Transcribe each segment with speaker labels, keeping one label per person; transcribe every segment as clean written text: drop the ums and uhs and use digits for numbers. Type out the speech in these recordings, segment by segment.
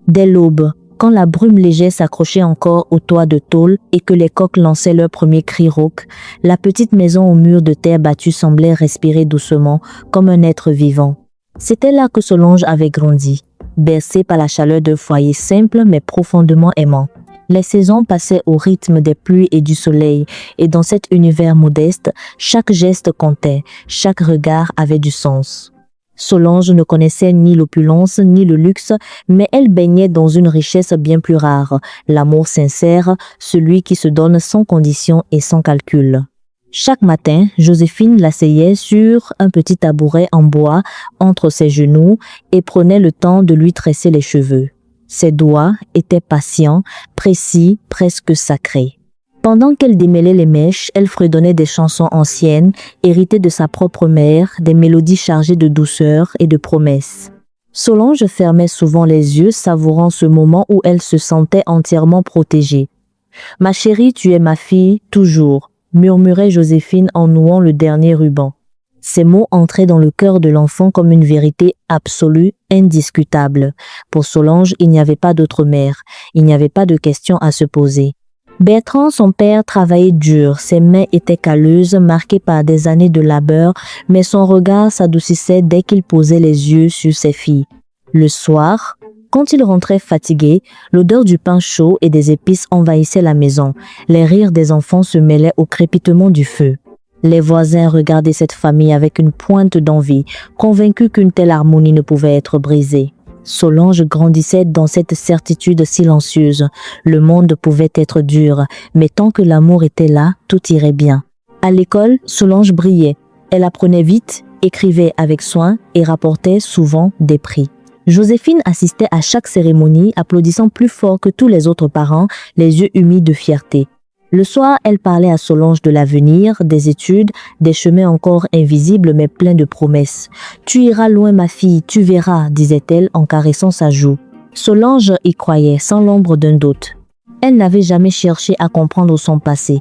Speaker 1: Dès l'aube, quand la brume légère s'accrochait encore au toit de tôle et que les coqs lançaient leurs premiers cris rauques, la petite maison au mur de terre battue semblait respirer doucement comme un être vivant. C'était là que Solange avait grandi, bercée par la chaleur d'un foyer simple mais profondément aimant. Les saisons passaient au rythme des pluies et du soleil, et dans cet univers modeste, chaque geste comptait, chaque regard avait du sens. Solange ne connaissait ni l'opulence ni le luxe, mais elle baignait dans une richesse bien plus rare, l'amour sincère, celui qui se donne sans condition et sans calcul. Chaque matin, Joséphine l'asseyait sur un petit tabouret en bois entre ses genoux et prenait le temps de lui tresser les cheveux. Ses doigts étaient patients, précis, presque sacrés. Pendant qu'elle démêlait les mèches, elle fredonnait des chansons anciennes, héritées de sa propre mère, des mélodies chargées de douceur et de promesses. Solange fermait souvent les yeux, savourant ce moment où elle se sentait entièrement protégée. « Ma chérie, tu es ma fille, toujours », murmurait Joséphine en nouant le dernier ruban. Ces mots entraient dans le cœur de l'enfant comme une vérité absolue, indiscutable. Pour Solange, il n'y avait pas d'autre mère, il n'y avait pas de question à se poser. Bertrand, son père, travaillait dur, ses mains étaient calleuses, marquées par des années de labeur, mais son regard s'adoucissait dès qu'il posait les yeux sur ses filles. Le soir, quand il rentrait fatigué, l'odeur du pain chaud et des épices envahissait la maison. Les rires des enfants se mêlaient au crépitement du feu. Les voisins regardaient cette famille avec une pointe d'envie, convaincus qu'une telle harmonie ne pouvait être brisée. Solange grandissait dans cette certitude silencieuse. Le monde pouvait être dur, mais tant que l'amour était là, tout irait bien. À l'école, Solange brillait. Elle apprenait vite, écrivait avec soin et rapportait souvent des prix. Joséphine assistait à chaque cérémonie, applaudissant plus fort que tous les autres parents, les yeux humides de fierté. Le soir, elle parlait à Solange de l'avenir, des études, des chemins encore invisibles mais pleins de promesses. « Tu iras loin, ma fille, tu verras », disait-elle en caressant sa joue. Solange y croyait, sans l'ombre d'un doute. Elle n'avait jamais cherché à comprendre son passé.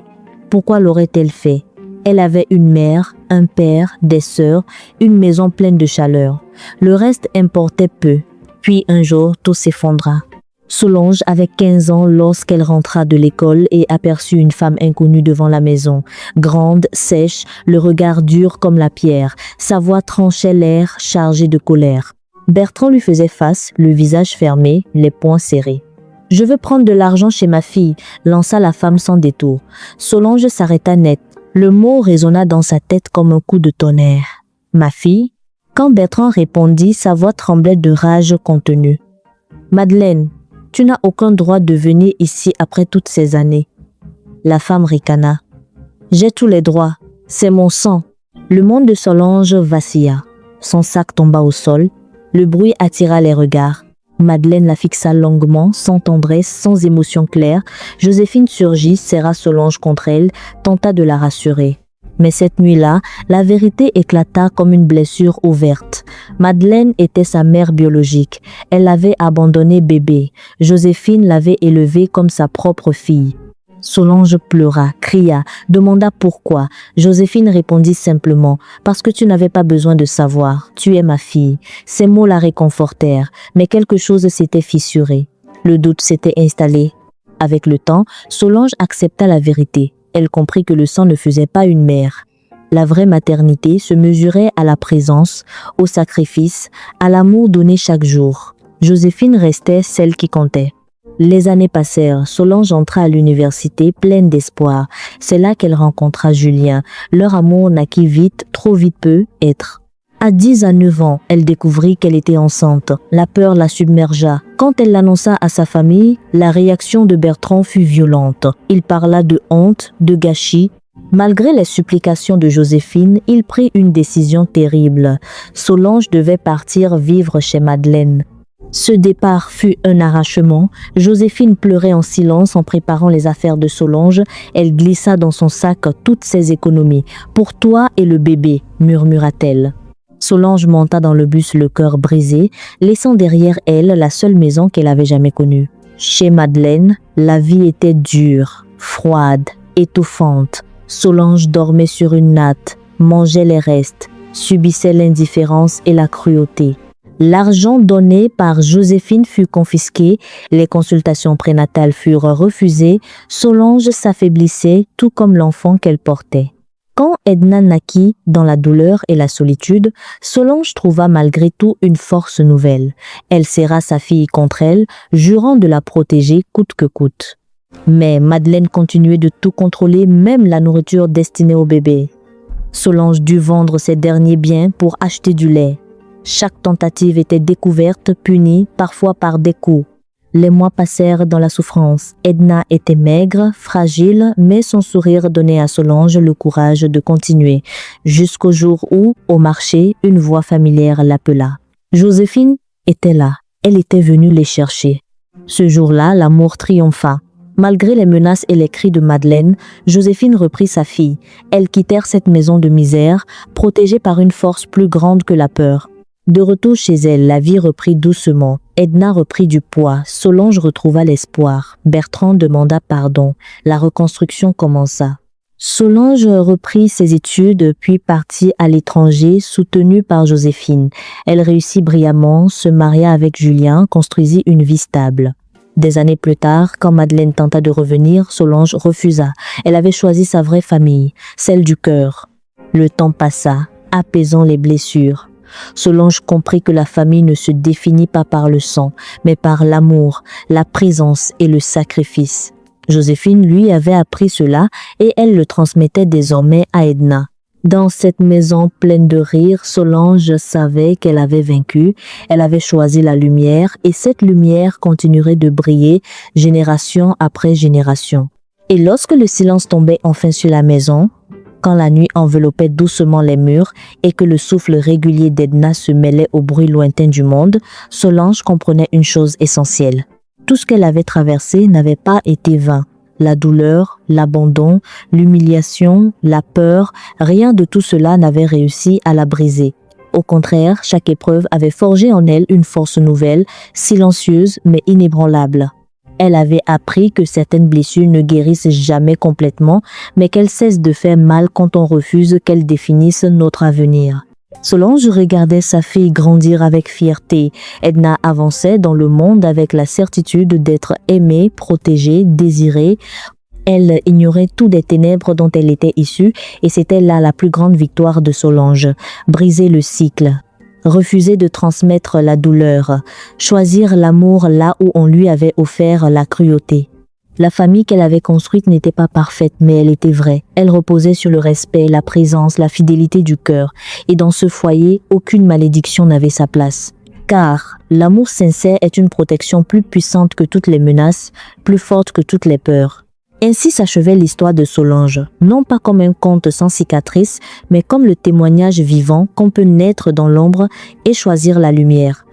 Speaker 1: Pourquoi l'aurait-elle fait? Elle avait une mère, un père, des sœurs, une maison pleine de chaleur. Le reste importait peu. Puis un jour, tout s'effondra. Solange avait 15 ans lorsqu'elle rentra de l'école et aperçut une femme inconnue devant la maison. Grande, sèche, le regard dur comme la pierre. Sa voix tranchait l'air chargé de colère. Bertrand lui faisait face, le visage fermé, les poings serrés. « Je veux prendre de l'argent chez ma fille », lança la femme sans détour. Solange s'arrêta net. Le mot résonna dans sa tête comme un coup de tonnerre. « Ma fille ?» Quand Bertrand répondit, sa voix tremblait de rage contenue. « Madeleine, tu n'as aucun droit de venir ici après toutes ces années. » La femme ricana. « J'ai tous les droits, c'est mon sang. » Le monde de Solange vacilla. Son sac tomba au sol. Le bruit attira les regards. Madeleine la fixa longuement, sans tendresse, sans émotion claire. Joséphine surgit, serra Solange contre elle, tenta de la rassurer. Mais cette nuit-là, la vérité éclata comme une blessure ouverte. Madeleine était sa mère biologique. Elle l'avait abandonnée bébé. Joséphine l'avait élevée comme sa propre fille. Solange pleura, cria, demanda pourquoi. Joséphine répondit simplement « Parce que tu n'avais pas besoin de savoir. Tu es ma fille. » Ces mots la réconfortèrent, mais quelque chose s'était fissuré. Le doute s'était installé. Avec le temps, Solange accepta la vérité. Elle comprit que le sang ne faisait pas une mère. La vraie maternité se mesurait à la présence, au sacrifice, à l'amour donné chaque jour. Joséphine restait celle qui comptait. Les années passèrent, Solange entra à l'université pleine d'espoir. C'est là qu'elle rencontra Julien. Leur amour naquit vite, trop vite peut être. À 10 à 9 ans, elle découvrit qu'elle était enceinte. La peur la submergea. Quand elle l'annonça à sa famille, la réaction de Bertrand fut violente. Il parla de honte, de gâchis. Malgré les supplications de Joséphine, il prit une décision terrible. Solange devait partir vivre chez Madeleine. Ce départ fut un arrachement. Joséphine pleurait en silence en préparant les affaires de Solange. Elle glissa dans son sac toutes ses économies. « Pour toi et le bébé », murmura-t-elle. Solange monta dans le bus le cœur brisé, laissant derrière elle la seule maison qu'elle avait jamais connue. Chez Madeleine, la vie était dure, froide, étouffante. Solange dormait sur une natte, mangeait les restes, subissait l'indifférence et la cruauté. L'argent donné par Joséphine fut confisqué, les consultations prénatales furent refusées, Solange s'affaiblissait tout comme l'enfant qu'elle portait. Quand Edna naquit dans la douleur et la solitude, Solange trouva malgré tout une force nouvelle. Elle serra sa fille contre elle, jurant de la protéger coûte que coûte. Mais Madeleine continuait de tout contrôler, même la nourriture destinée au bébé. Solange dut vendre ses derniers biens pour acheter du lait. Chaque tentative était découverte, punie, parfois par des coups. Les mois passèrent dans la souffrance. Edna était maigre, fragile, mais son sourire donnait à Solange le courage de continuer, jusqu'au jour où, au marché, une voix familière l'appela. Joséphine était là. Elle était venue les chercher. Ce jour-là, l'amour triompha. Malgré les menaces et les cris de Madeleine, Joséphine reprit sa fille. Elles quittèrent cette maison de misère, protégées par une force plus grande que la peur. De retour chez elle, la vie reprit doucement. Edna reprit du poids. Solange retrouva l'espoir. Bertrand demanda pardon. La reconstruction commença. Solange reprit ses études, puis partit à l'étranger, soutenue par Joséphine. Elle réussit brillamment, se maria avec Julien, construisit une vie stable. Des années plus tard, quand Madeleine tenta de revenir, Solange refusa. Elle avait choisi sa vraie famille, celle du cœur. Le temps passa, apaisant les blessures. Solange comprit que la famille ne se définit pas par le sang, mais par l'amour, la présence et le sacrifice. Joséphine, lui, avait appris cela et elle le transmettait désormais à Edna. Dans cette maison pleine de rires, Solange savait qu'elle avait vaincu, elle avait choisi la lumière et cette lumière continuerait de briller génération après génération. Et lorsque le silence tombait enfin sur la maison, quand la nuit enveloppait doucement les murs et que le souffle régulier d'Edna se mêlait au bruit lointain du monde, Solange comprenait une chose essentielle. Tout ce qu'elle avait traversé n'avait pas été vain. La douleur, l'abandon, l'humiliation, la peur, rien de tout cela n'avait réussi à la briser. Au contraire, chaque épreuve avait forgé en elle une force nouvelle, silencieuse mais inébranlable. Elle avait appris que certaines blessures ne guérissent jamais complètement, mais qu'elles cessent de faire mal quand on refuse qu'elles définissent notre avenir. Solange regardait sa fille grandir avec fierté. Edna avançait dans le monde avec la certitude d'être aimée, protégée, désirée. Elle ignorait tout des ténèbres dont elle était issue et c'était là la plus grande victoire de Solange. Briser le cycle. Refuser de transmettre la douleur, choisir l'amour là où on lui avait offert la cruauté. La famille qu'elle avait construite n'était pas parfaite, mais elle était vraie. Elle reposait sur le respect, la présence, la fidélité du cœur. Et dans ce foyer, aucune malédiction n'avait sa place. Car l'amour sincère est une protection plus puissante que toutes les menaces, plus forte que toutes les peurs. Ainsi s'achevait l'histoire de Solange, non pas comme un conte sans cicatrice, mais comme le témoignage vivant qu'on peut naître dans l'ombre et choisir la lumière.